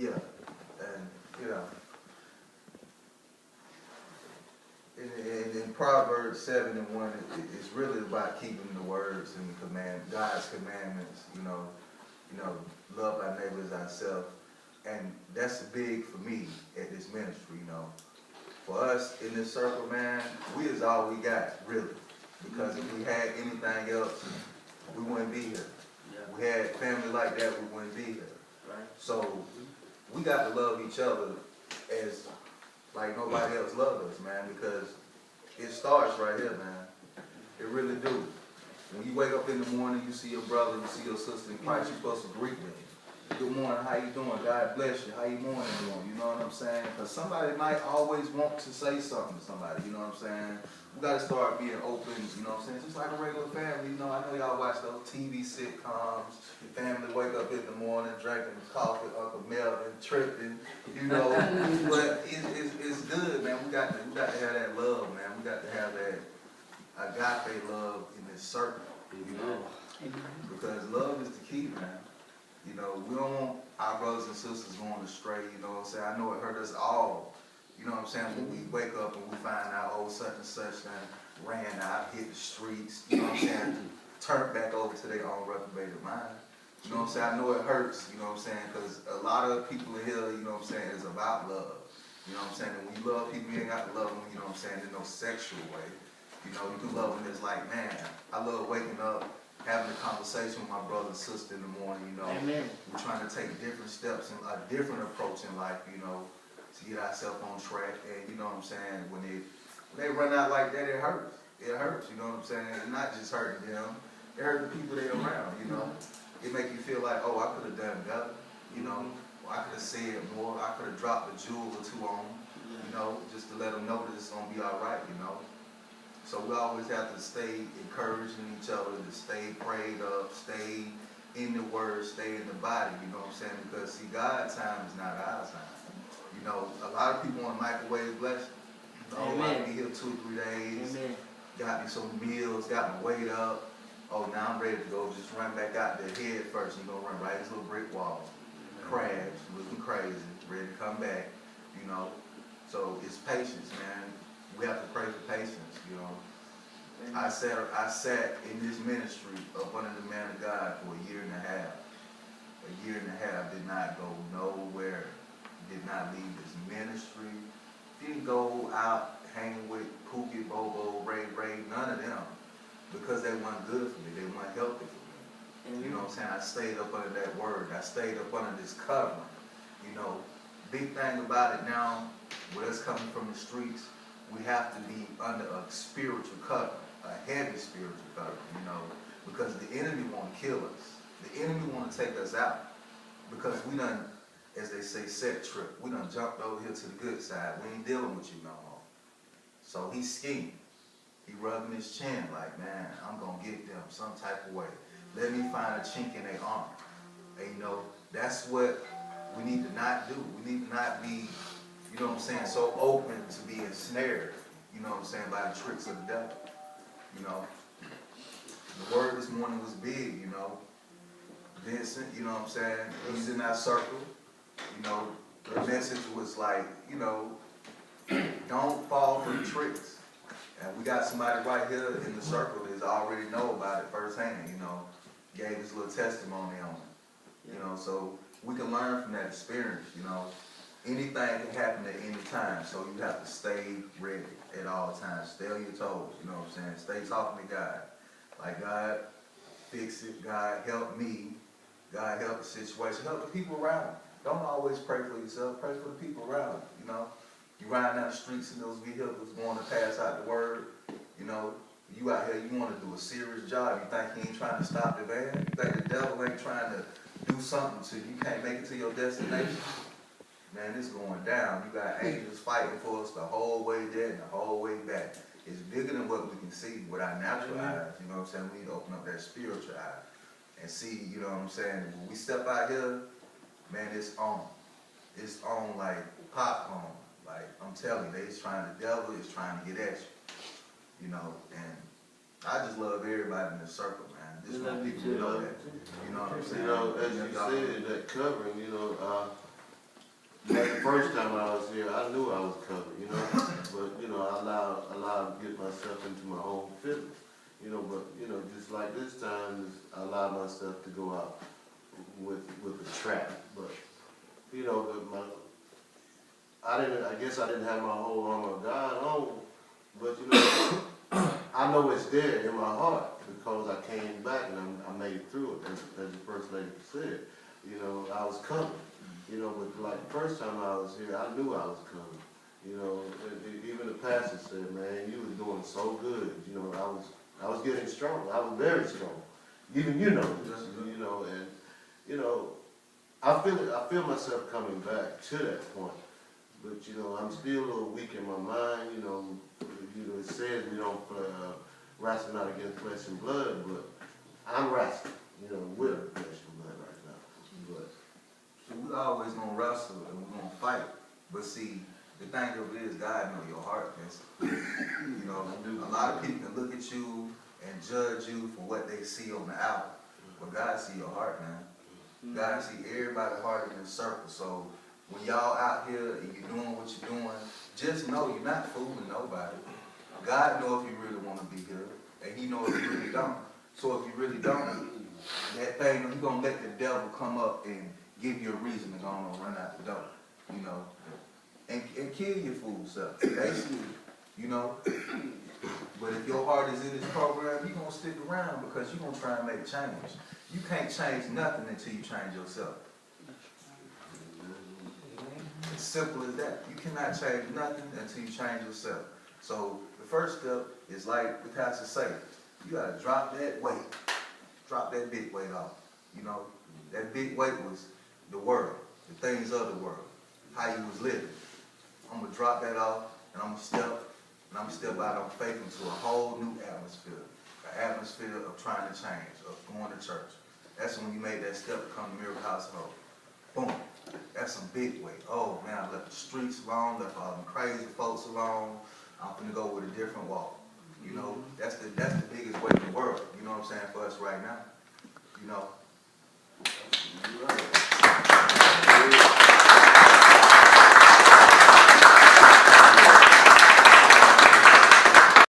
Yeah, and you know, in Proverbs 7:1, it's really about keeping the words and God's commandments. You know, love our neighbor as ourselves, and that's big for me at this ministry. You know, for us in this circle, man, we is all we got, really. Because if we had anything else, we wouldn't be here. Yeah. We had family like that, we wouldn't be here. Right. So we got to love each other as like nobody else loves us, man, because it starts right here, man. It really do. When you wake up in the morning, you see your brother, you see your sister in Christ, you're supposed to greet them. Good morning, how you doing? God bless you. How you morning doing? You know what I'm saying? Because somebody might always want to say something to somebody, you know what I'm saying? We got to start being open, you know what I'm saying? Just like a regular family, you know, I know y'all watch those TV sitcoms. Your family wake up in the morning, drinking coffee, Uncle Melvin, tripping, you know. But it's good, man. We got to have that love, man. We got to have that agape love in this circle, you know. Because love is the key, man. You know, we don't want our brothers and sisters going astray, you know what I'm saying? I know it hurt us all, you know what I'm saying, when we wake up and we find out, oh, such and such and ran out, hit the streets, you know what I'm saying, turned back over to their own reprobated mind. You know what I'm saying? I know it hurts, you know what I'm saying, because a lot of people in here, you know what I'm saying, is about love. You know what I'm saying? And when you love people, you ain't got to love them, you know what I'm saying, in no sexual way. You know, you can love them as like, man, I love waking up, having a conversation with my brother and sister in the morning, you know. Amen. We're trying to take different steps and a different approach in life, you know, to get ourselves on track. And you know what I'm saying, when they run out like that, it hurts. It hurts, you know what I'm saying? It's not just hurting them, it hurts the people they're around, you know. It make you feel like, oh, I could have done better, you know. I could have said more, I could have dropped a jewel or two on them, you know, just to let them know that it's going to be all right, you know. So we always have to stay encouraging each other, to stay prayed up, stay in the word, stay in the body, you know what I'm saying? Because see, God's time is not our time. You know, a lot of people want a microwave blessing. Oh, I'll be here 2 or 3 days. Amen. Got me some meals, got my weight up. Oh, now I'm ready to go. Just run back out there head first. You're going to run right into a brick wall. Crash, looking crazy, ready to come back, you know. So it's patience, man. We have to pray for patience, you know. I sat in this ministry up under the man of God for a year and a half. A year and a half, did not go nowhere. Did not leave this ministry. Didn't go out hanging with Pookie, Bobo, Ray, none of them. Because they weren't good for me. They weren't healthy for me. You know what I'm saying? I stayed up under that word. I stayed up under this covering. You know, big thing about it now, with us coming from the streets, we have to be under a spiritual covering, a heavy spiritual covering, you know, because the enemy want to kill us. The enemy want to take us out because we done, as they say, set trip. We done jumped over here to the good side. We ain't dealing with you no more. So he's scheming. He rubbing his chin like, man, I'm going to get them some type of way. Let me find a chink in their armor. And, you know, that's what we need to not do. We need to not be, you know what I'm saying, so open to be ensnared, you know what I'm saying, by the tricks of the devil. You know, the word this morning was big, you know. Vincent, you know what I'm saying, he's in that circle. You know, the message was like, you know, don't fall for the tricks. And we got somebody right here in the circle that already know about it firsthand, you know, gave his little testimony on it. You know, so we can learn from that experience, you know. Anything can happen at any time, so you have to stay ready at all times. Stay on your toes, you know what I'm saying? Stay talking to God. Like, God, fix it. God, help me. God, help the situation. Help the people around. Don't always pray for yourself. Pray for the people around you, you know? You riding down the streets in those vehicles going to pass out the word, you know? You out here, you want to do a serious job. You think he ain't trying to stop the van? You think the devil ain't trying to do something so you can't make it to your destination? Man, it's going down. You got angels fighting for us the whole way there and the whole way back. It's bigger than what we can see with our natural eyes. You know what I'm saying? We need to open up that spiritual eye and see, you know what I'm saying? When we step out here, man, it's on. It's on like popcorn. Like, I'm telling you, the devil is trying to get at you. You know, and I just love everybody in this circle, man. Just want people to know that. You know what I'm saying? You know, as you said, that covering, you know, Like the first time I was here, I knew I was covered, you know, but, you know, I allowed to get myself into my own feelings, you know, but, you know, just like this time, I allowed myself to go out with the trap, but, you know, I guess I didn't have my whole armor of God on, but, you know, I know it's there in my heart because I came back and I made it through it, as the First Lady said, you know, I was covered. You know, but like the first time I was here, I knew I was coming. You know, even the pastor said, man, you was doing so good. You know, I was getting strong. I was very strong. Even you know, and you know, I feel myself coming back to that point. But you know, I'm still a little weak in my mind. You know, it says we don't wrestle not against flesh and blood, but I'm wrestling. You know, with flesh and blood right now. But we always gonna wrestle and we're gonna fight. But see, the thing of it is God know your heart, man. You know, a lot of people can look at you and judge you for what they see on the outer. But God see your heart, man. God see everybody's heart in a circle. So when y'all out here and you're doing what you're doing, just know you're not fooling nobody. God knows if you really want to be here, and He knows if you really don't. So if you really don't, that thing, He's gonna let the devil come up and give you a reason to go on and run out the door, you know, and kill your fool self, basically, you know. But if your heart is in this program, you're going to stick around because you're going to try and make change. You can't change nothing until you change yourself. It's simple as that. You cannot change nothing until you change yourself. So the first step is like the pastor say, you got to drop that weight. Drop that big weight off, you know. That big weight was the world, the things of the world, how you was living. I'm going to drop that off, and I'm going to step out on faith into a whole new atmosphere, an atmosphere of trying to change, of going to church. That's when you made that step to come to Miracle Household. Boom. That's some big weight. Oh, man, I left the streets alone, left all them crazy folks alone. I'm going to go with a different walk. You know, that's the biggest weight in the world, you know what I'm saying, for us right now. You know. you're right.